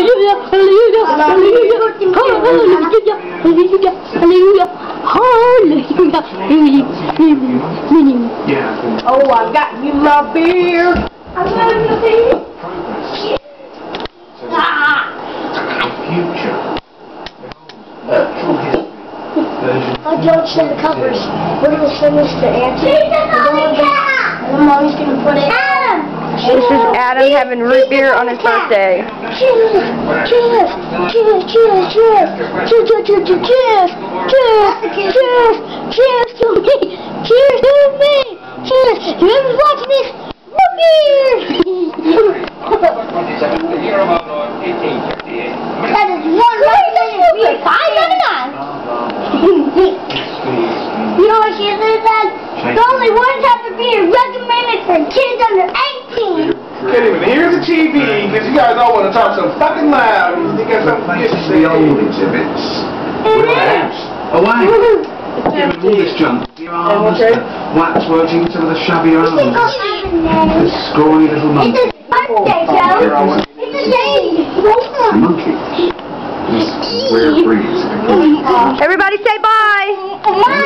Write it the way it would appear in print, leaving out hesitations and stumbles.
hallelujah, hallelujah, hallelujah, hallelujah, hallelujah, hallelujah, hallelujah. Oh, I got you my beer. I love you, baby. Future. I don't send the covers. We're going to send this to Auntie. And then Mommy's going to put it. This is Adam having root beer on his birthday. Cheers! Cheers! Cheers! Cheers! Cheers! Cheers! Cheers! Cheers! Cheers! Cheers to me! Cheers to me! Cheers! Whoever's watching this, root beer! That is one right there. You know what she said that? There's only one type of beer recommended for kids under 18. Can't even hear the TV because you guys all want to talk so fucking loud. You got something to say. The old exhibits. Away! Give all this junk. Your arms, waxworking some of the shabby arms. The scrawny little monkey. It's a birthday, Joe. It's a day. Monkey. Just weird breeds. Everybody say bye. Bye.